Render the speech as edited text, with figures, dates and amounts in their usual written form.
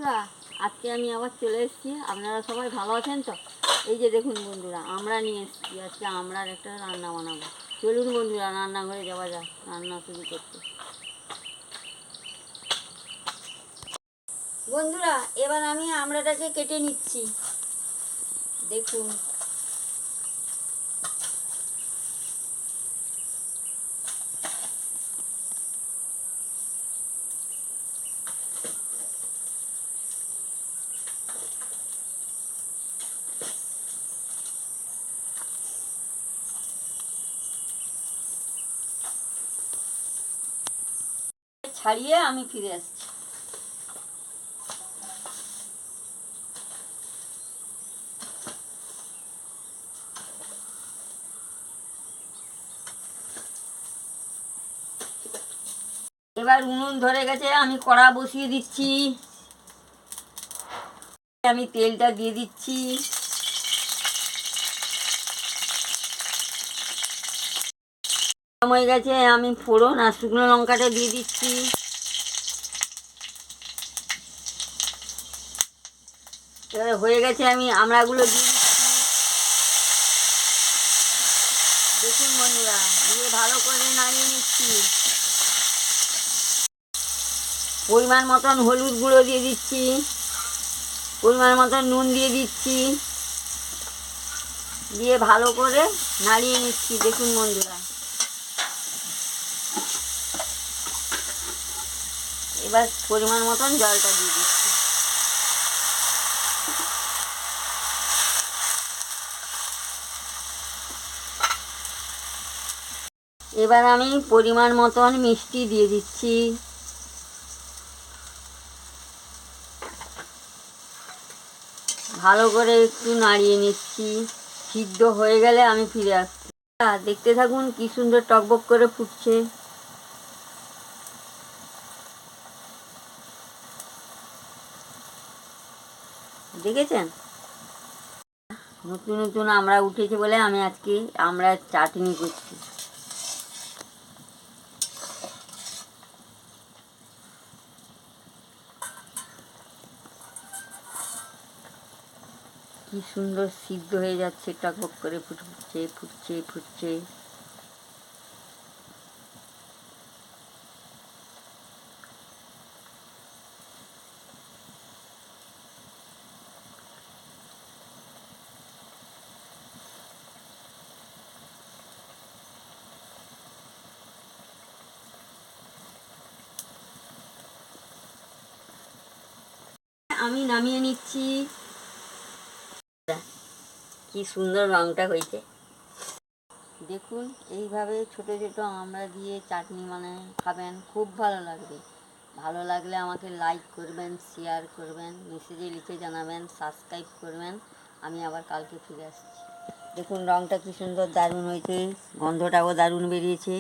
বন্ধুরা, আজকে আমি আবার চলে এসেছি। আপনারা সবাই ভালো আছেন তো? এই যে দেখুন বন্ধুরা, আমরা নিয়ে এসেছি আজকে আমরার একটা রান্না বানাবো। চলুন বন্ধুরা, রান্নাঘরে যাওয়া যাক রান্না শুরু করতে। বন্ধুরা, এবার আমি আমড়াটাকে কেটে নিচ্ছি। দেখুন, ছাড়িয়ে আমি ফিরে আসছি। এবার উনুন ধরে গেছে, আমি কড়া বসিয়ে দিচ্ছি। আমি তেলটা দিয়ে দিচ্ছি। হয়ে গেছে, আমি ফোড়ন আর শুকনো লঙ্কাটা দিয়ে দিচ্ছি। এবারে হয়ে গেছে, আমি আমড়াগুলো দিয়ে দিচ্ছি। দেখুন বন্ধুরা, দিয়ে ভালো করে নাড়িয়ে নিচ্ছি। পরিমাণ মতন হলুদ গুঁড়ো দিয়ে দিচ্ছি, পরিমাণ মতন নুন দিয়ে দিচ্ছি, দিয়ে ভালো করে নাড়িয়ে নিচ্ছি। দেখুন বন্ধুরা, এবার পরিমাণ মতন জলটা দিয়ে দিচ্ছি। এবার আমি পরিমাণ মতন মিষ্টি দিয়ে দিচ্ছি। ভালো করে একটু নাড়িয়ে নিচ্ছি। সিদ্ধ হয়ে গেলে আমি ফিরে আসছি। দেখতে থাকুন, কি সুন্দর টকবক করে ফুটছে। দেখেছেন? নতুন নতুন আমড়া উঠেছে বলে আমি আজকে আমড়ার চাটনি করছি। কি সুন্দর সিদ্ধ হয়ে যাচ্ছে, টকবক করে ফুটছে ফুটছে ফুটছে। আমি নামিয়ে নিচ্ছি। কি সুন্দর রংটা হয়েছে দেখুন। এইভাবে ছোট ছোট আমড়া দিয়ে চাটনি বানায় খাবেন, খুব ভালো লাগবে। ভালো লাগলে আমাকে লাইক করবেন, শেয়ার করবেন, মেসেজে লিখে জানাবেন, সাবস্ক্রাইব করবেন। আমি আবার কালকে ফিরে আসছি। দেখুন রংটা কি সুন্দর, দারুণ হয়েছে, গন্ধটাও দারুণ বেরিয়েছে।